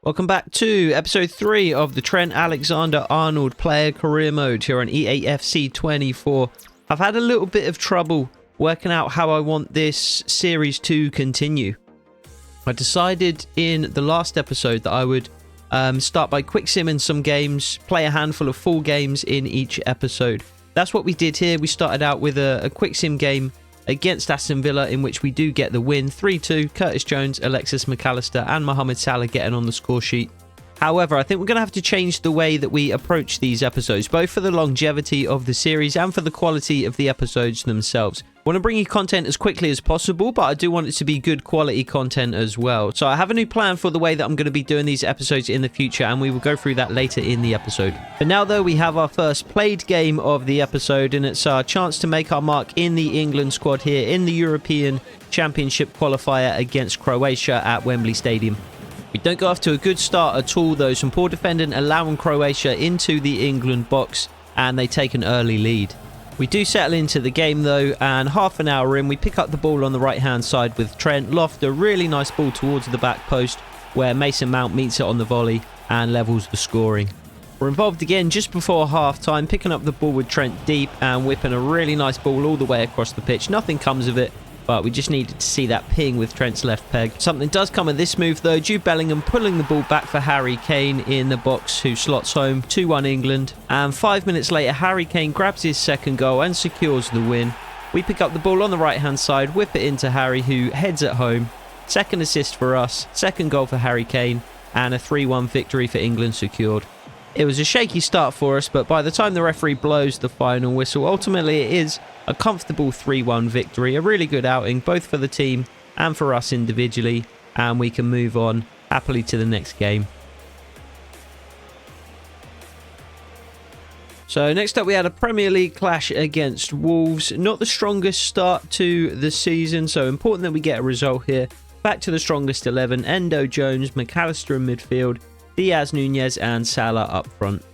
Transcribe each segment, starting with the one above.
Welcome back to episode 3 of the Trent Alexander-Arnold player career mode here on EAFC 24. I've had a little bit of trouble working out how I want this series to continue. I decided in the last episode that I would start by quick simming some games, play a handful of full games in each episode. That's what we did here. We started out with a quick sim game against Aston Villa, in which we do get the win 3-2. Curtis Jones, Alexis McAllister and Mohamed Salah getting on the score sheet. However, I think we're going to have to change the way that we approach these episodes, both for the longevity of the series and for the quality of the episodes themselves. I want to bring you content as quickly as possible, but I do want it to be good quality content as well. So I have a new plan for the way that I'm going to be doing these episodes in the future, and we will go through that later in the episode. But now, though, we have our first played game of the episode, and it's our chance to make our mark in the England squad here in the European Championship qualifier against Croatia at Wembley Stadium. We don't go off to a good start at all, though. Some poor defending allowing Croatia into the England box, and they take an early lead. We do settle into the game, though, and half an hour in, we pick up the ball on the right-hand side with Trent. Loft a really nice ball towards the back post, where Mason Mount meets it on the volley and levels the scoring. We're involved again just before half-time, picking up the ball with Trent deep and whipping a really nice ball all the way across the pitch. Nothing comes of it, but we just needed to see that ping with Trent's left peg. Something does come of this move, though. Jude Bellingham pulling the ball back for Harry Kane in the box, who slots home 2-1 England. And 5 minutes later, Harry Kane grabs his second goal and secures the win. We pick up the ball on the right-hand side, whip it into Harry, who heads it home. Second assist for us, second goal for Harry Kane, and a 3-1 victory for England secured. It was a shaky start for us, but by the time the referee blows the final whistle, ultimately it is a comfortable 3-1 victory. A really good outing, both for the team and for us individually, and we can move on happily to the next game. So next up, we had a Premier League clash against Wolves. Not the strongest start to the season, so important that we get a result here. Back to the strongest 11, Endo, Jones, McAllister in midfield, Diaz, Nunez and Salah up front.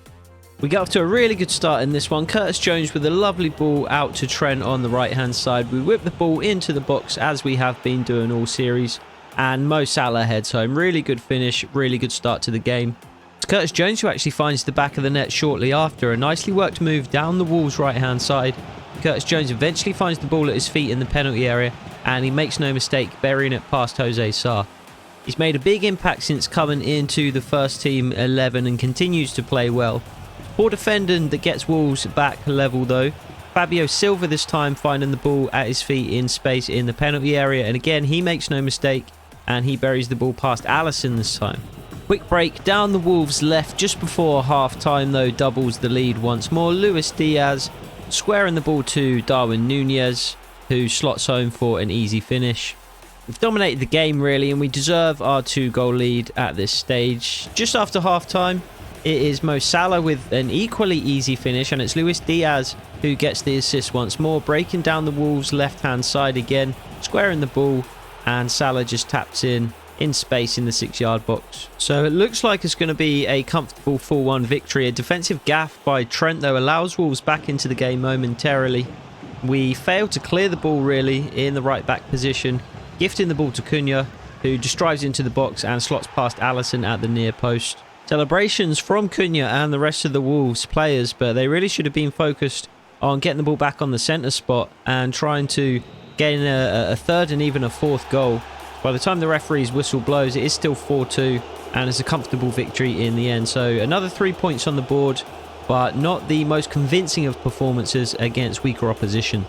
We get off to a really good start in this one. Curtis Jones with a lovely ball out to Trent on the right hand side. We whip the ball into the box as we have been doing all series, and Mo Salah heads home. Really good finish, really good start to the game. It's Curtis Jones who actually finds the back of the net shortly after. A nicely worked move down the Wolves right hand side. Curtis Jones eventually finds the ball at his feet in the penalty area, and he makes no mistake burying it past Jose Sarr. He's made a big impact since coming into the first team 11 and continues to play well. Poor defending that gets Wolves back level, though. Fabio Silva this time finding the ball at his feet in space in the penalty area, and again he makes no mistake and he buries the ball past Alisson this time. Quick break down the Wolves left just before half time, though, doubles the lead once more. Luis Diaz squaring the ball to Darwin Nunez, who slots home for an easy finish. We've dominated the game really, and we deserve our 2-goal lead at this stage. Just after half time, it is Mo Salah with an equally easy finish, and it's Luis Diaz who gets the assist once more, breaking down the Wolves left hand side again, squaring the ball, and Salah just taps in space in the 6-yard box. So it looks like it's going to be a comfortable 4-1 victory. A defensive gaff by Trent, though, allows Wolves back into the game momentarily. We failed to clear the ball really in the right back position, gifting the ball to Cunha, who just drives into the box and slots past Alisson at the near post. Celebrations from Cunha and the rest of the Wolves players, but they really should have been focused on getting the ball back on the centre spot and trying to gain a third and even a fourth goal. By the time the referee's whistle blows, it is still 4-2, and it's a comfortable victory in the end. So another 3 points on the board, but not the most convincing of performances against weaker opposition.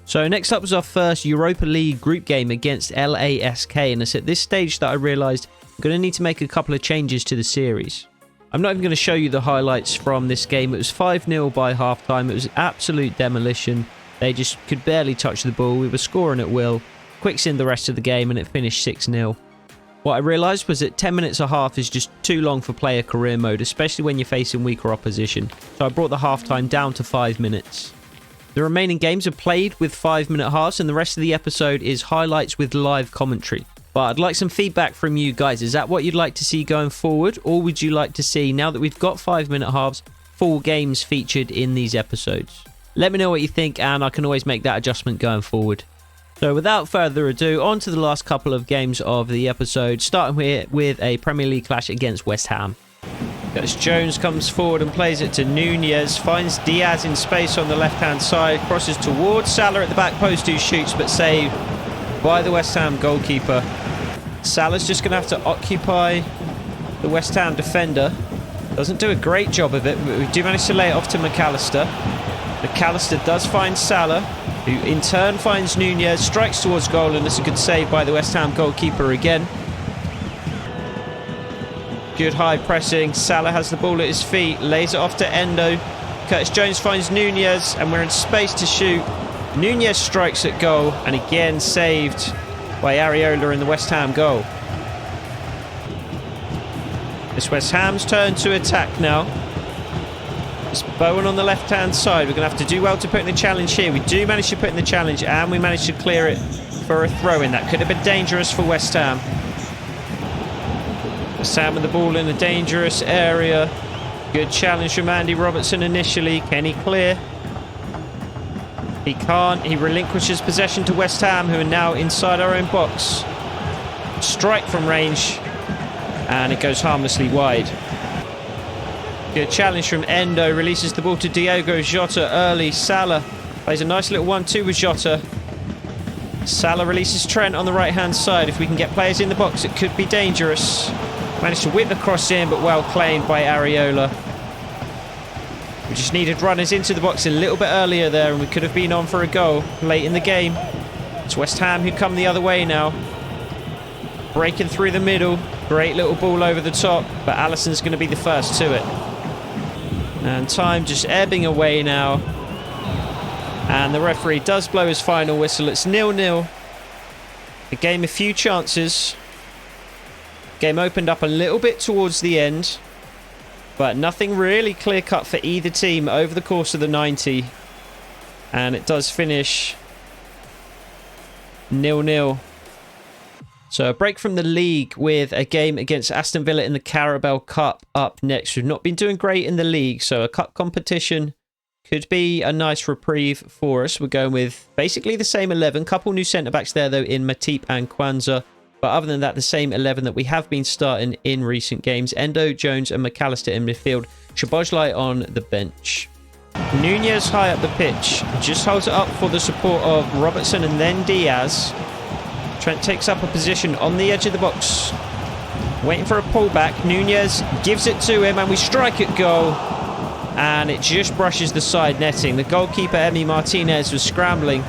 So next up was our first Europa League group game against LASK, and it's at this stage that I realised I'm going to need to make a couple of changes to the series. I'm not even going to show you the highlights from this game. It was 5-0 by half-time. It was absolute demolition. They just could barely touch the ball. We were scoring at will. Quicks in the rest of the game, and it finished 6-0. What I realised was that 10 minutes a half is just too long for player career mode, especially when you're facing weaker opposition. So I brought the half-time down to 5 minutes. The remaining games are played with 5-minute halves, and the rest of the episode is highlights with live commentary. But I'd like some feedback from you guys. Is that what you'd like to see going forward? Or would you like to see, now that we've got 5-minute halves, full games featured in these episodes? Let me know what you think, and I can always make that adjustment going forward. So without further ado, on to the last couple of games of the episode, starting with a Premier League clash against West Ham. Curtis Jones comes forward and plays it to Nunez, finds Diaz in space on the left-hand side, crosses towards Salah at the back post, who shoots but saved by the West Ham goalkeeper. Salah's just going to have to occupy the West Ham defender. Doesn't do a great job of it, but we do manage to lay it off to McAllister. McAllister does find Salah, who in turn finds Nunez, strikes towards goal, and it's a good save by the West Ham goalkeeper again. Good high pressing. Salah has the ball at his feet, lays it off to Endo. Curtis Jones finds Nunez, and we're in space to shoot. Nunez strikes at goal, and again saved by Areola in the West Ham goal. It's West Ham's turn to attack now. It's Bowen on the left-hand side. We're going to have to do well to put in the challenge here. We do manage to put in the challenge, and we managed to clear it for a throw-in. That could have been dangerous for West Ham. West Ham with the ball in a dangerous area. Good challenge from Andy Robertson initially. Can he clear? He can't. He relinquishes possession to West Ham, who are now inside our own box. Strike from range, and it goes harmlessly wide. Good challenge from Endo, releases the ball to Diogo Jota early. Salah plays a nice little 1-2 with Jota. Salah releases Trent on the right-hand side. If we can get players in the box, it could be dangerous. Managed to whip the cross in, but well claimed by Areola. We just needed runners into the box a little bit earlier there, and we could have been on for a goal late in the game. It's West Ham who come the other way now. Breaking through the middle. Great little ball over the top, but Alisson's going to be the first to it. And time just ebbing away now. And the referee does blow his final whistle. It's 0-0. The game a few chances. Game opened up a little bit towards the end, but nothing really clear-cut for either team over the course of the 90. And it does finish 0-0. So a break from the league with a game against Aston Villa in the Carabao Cup up next. We've not been doing great in the league, so a cup competition could be a nice reprieve for us. We're going with basically the same 11. Couple new centre-backs there, though, in Matip and Kwanzaa. But other than that, the same 11 that we have been starting in recent games. Endo, Jones and McAllister in midfield. Szoboszlai on the bench. Nunez high up the pitch. Just holds it up for the support of Robertson and then Diaz. Trent takes up a position on the edge of the box. Waiting for a pullback. Nunez gives it to him and we strike at goal. And it just brushes the side netting. The goalkeeper, Emi Martinez, was scrambling,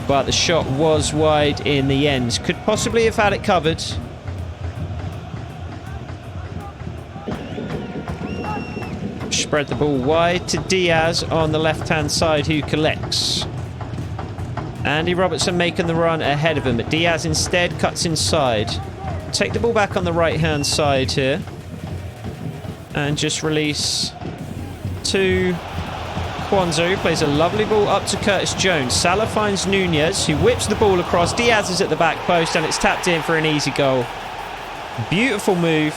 but the shot was wide in the end. Could possibly have had it covered. Spread the ball wide to Diaz on the left-hand side, who collects. Andy Robertson making the run ahead of him, but Diaz instead cuts inside. Take the ball back on the right-hand side here. And just release to Kwanzaa, who plays a lovely ball up to Curtis Jones. Salah finds Nunez, who whips the ball across. Diaz is at the back post, and it's tapped in for an easy goal. Beautiful move.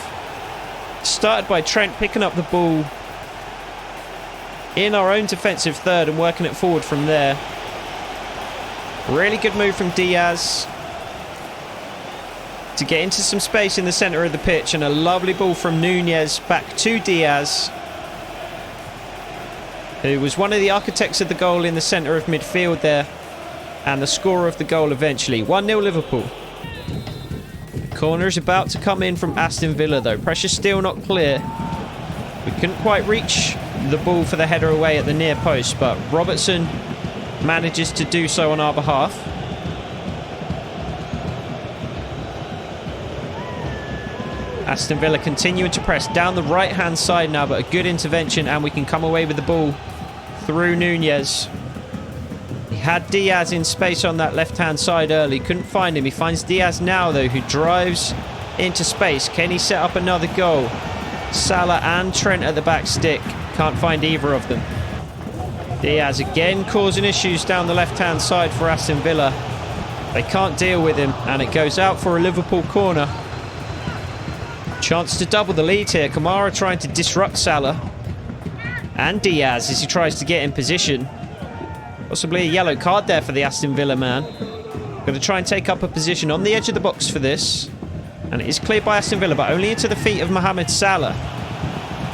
Started by Trent picking up the ball in our own defensive third and working it forward from there. Really good move from Diaz to get into some space in the centre of the pitch, and a lovely ball from Nunez back to Diaz, who was one of the architects of the goal in the centre of midfield there, and the scorer of the goal eventually. 1-0 Liverpool. Corner is about to come in from Aston Villa, though. Pressure still not clear. We couldn't quite reach the ball for the header away at the near post, but Robertson manages to do so on our behalf. Aston Villa continuing to press down the right-hand side now, but a good intervention, and we can come away with the ball through Nunez. He had Diaz in space on that left-hand side early. Couldn't find him. He finds Diaz now, though, who drives into space. Can he set up another goal? Salah and Trent at the back stick. Can't find either of them. Diaz again causing issues down the left-hand side for Aston Villa. They can't deal with him, and it goes out for a Liverpool corner. Chance to double the lead here. Kamara trying to disrupt Salah and Diaz as he tries to get in position. Possibly a yellow card there for the Aston Villa man. Going to try and take up a position on the edge of the box for this. And it is cleared by Aston Villa, but only into the feet of Mohamed Salah.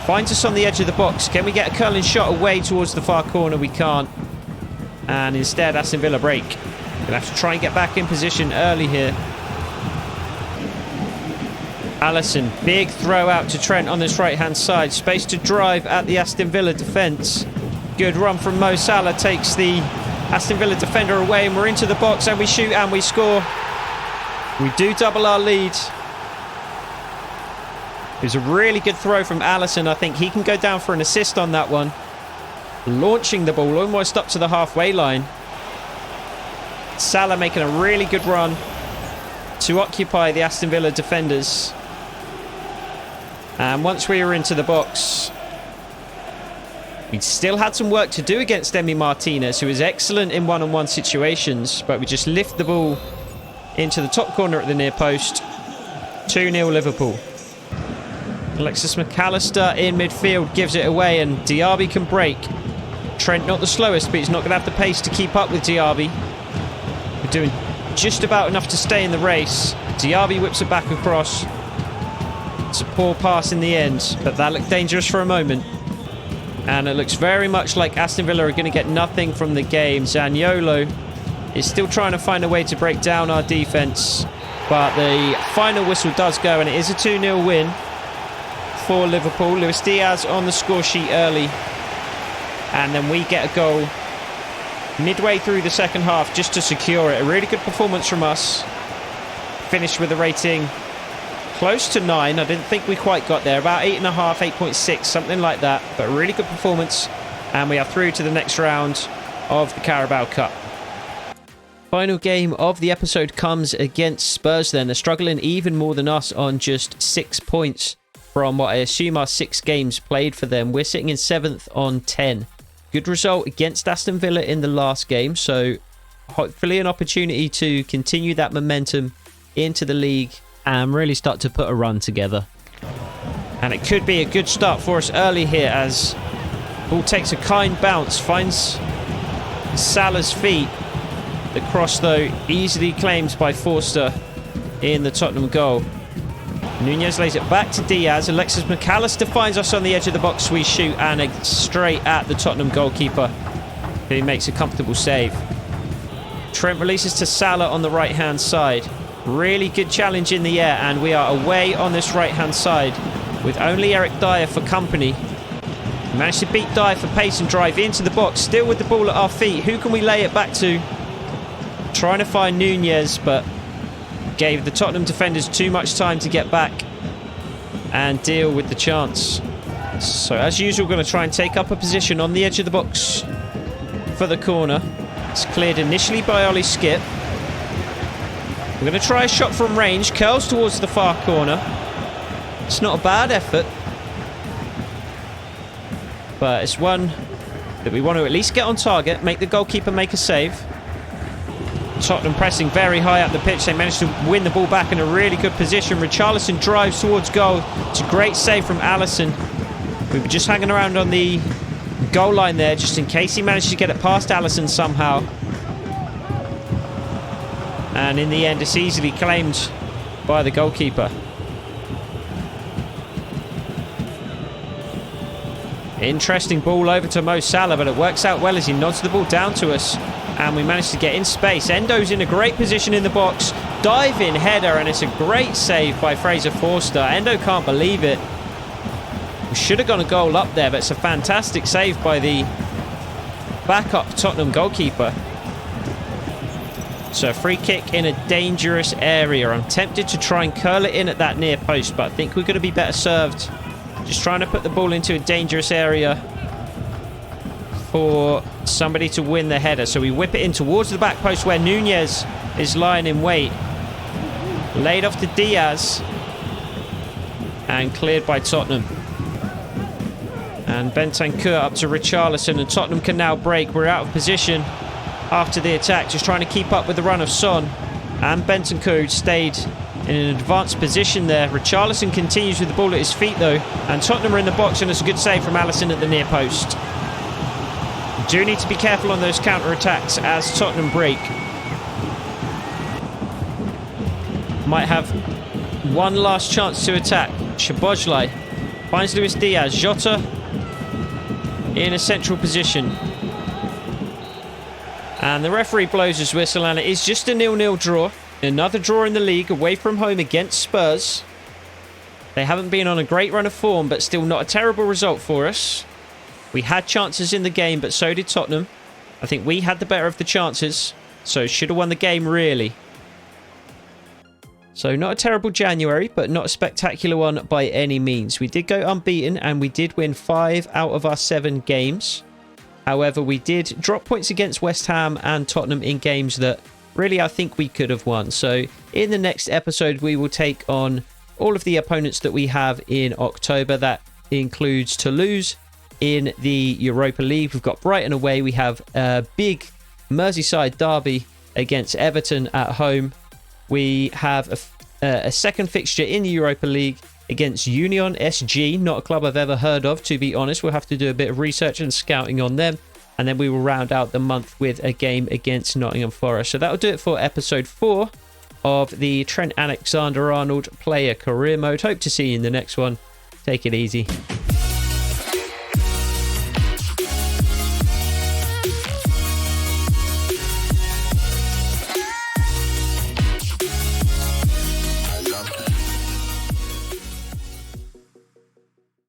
Finds us on the edge of the box. Can we get a curling shot away towards the far corner? We can't. And instead, Aston Villa break. Going to have to try and get back in position early here. Alisson, big throw out to Trent on this right-hand side. Space to drive at the Aston Villa defence. Good run from Mo Salah. Takes the Aston Villa defender away, and we're into the box, and we shoot and we score. We do double our lead. It was a really good throw from Alisson. I think he can go down for an assist on that one. Launching the ball almost up to the halfway line. Salah making a really good run to occupy the Aston Villa defenders. And once we were into the box, we still had some work to do against Emi Martinez, who is excellent in one-on-one situations, but we just lift the ball into the top corner at the near post. 2-0 Liverpool. Alexis McAllister in midfield gives it away, and Diaby can break. Trent not the slowest, but he's not going to have the pace to keep up with Diaby. We're doing just about enough to stay in the race. Diaby whips it back across. It's a poor pass in the end, but that looked dangerous for a moment. And it looks very much like Aston Villa are going to get nothing from the game. Zaniolo is still trying to find a way to break down our defence. But the final whistle does go, and it is a 2-0 win for Liverpool. Luis Diaz on the score sheet early. And then we get a goal midway through the second half just to secure it. A really good performance from us. Finished with a rating close to 9. I didn't think we quite got there. About 8.5, 8.6, something like that. But a really good performance. And we are through to the next round of the Carabao Cup. Final game of the episode comes against Spurs then. They're struggling even more than us on just 6 points from what I assume are 6 games played for them. We're sitting in 7th on 10. Good result against Aston Villa in the last game. So hopefully an opportunity to continue that momentum into the league and really start to put a run together. And it could be a good start for us early here as ball takes a kind bounce, finds Salah's feet. The cross though easily claimed by Forster in the Tottenham goal. Nunez lays it back to Diaz. Alexis McAllister finds us on the edge of the box. We shoot and straight at the Tottenham goalkeeper, who makes a comfortable save. Trent releases to Salah on the right hand side. Really good challenge in the air, and we are away on this right hand side with only Eric Dyer for company. We managed to beat Dyer for pace and drive into the box, still with the ball at our feet. Who can we lay it back to? Trying to find Nunez, but gave the Tottenham defenders too much time to get back and deal with the chance. So as usual, going to try and take up a position on the edge of the box for the corner. It's cleared initially by Ollie Skip. We're going to try a shot from range. Curls towards the far corner. It's not a bad effort, but it's one that we want to at least get on target, make the goalkeeper make a save. Tottenham pressing very high up the pitch. They managed to win the ball back in a really good position. Richarlison drives towards goal. It's a great save from Alisson. We were just hanging around on the goal line there just in case he managed to get it past Alisson somehow. And in the end, it's easily claimed by the goalkeeper. Interesting ball over to Mo Salah, but it works out well as he nods the ball down to us. And we managed to get in space. Endo's in a great position in the box. Dive-in header, and it's a great save by Fraser Forster. Endo can't believe it. We should have gone a goal up there, but it's a fantastic save by the backup Tottenham goalkeeper. So a free kick in a dangerous area. I'm tempted to try and curl it in at that near post, but I think we're going to be better served just trying to put the ball into a dangerous area for somebody to win the header. So we whip it in towards the back post where Nunez is lying in wait. Laid off to Diaz and cleared by Tottenham. And Bentancur up to Richarlison, and Tottenham can now break. We're out of position after the attack, just trying to keep up with the run of Son. And Bentancur stayed in an advanced position there. Richarlison continues with the ball at his feet though, and Tottenham are in the box, and it's a good save from Alisson at the near post. do need to be careful on those counter-attacks as Tottenham break. Might have one last chance to attack. Szoboszlai finds Luis Diaz. Jota in a central position. And the referee blows his whistle, and it is just a 0-0 draw. Another draw in the league, away from home against Spurs. They haven't been on a great run of form, but still not a terrible result for us. We had chances in the game, but so did Tottenham. I think we had the better of the chances, so should have won the game, really. So not a terrible January, but not a spectacular one by any means. We did go unbeaten, and we did win 5 out of our 7 games. However, we did drop points against West Ham and Tottenham in games that really I think we could have won. So in the next episode, we will take on all of the opponents that we have in October. That includes Toulouse in the Europa League. We've got Brighton away. We have a big Merseyside derby against Everton at home. We have a second fixture in the Europa League against Union SG, not a club I've ever heard of, to be honest. We'll have to do a bit of research and scouting on them. And then we will round out the month with a game against Nottingham Forest. So that'll do it for episode 4 of the Trent Alexander-Arnold player career mode. Hope to see you in the next one. Take it easy.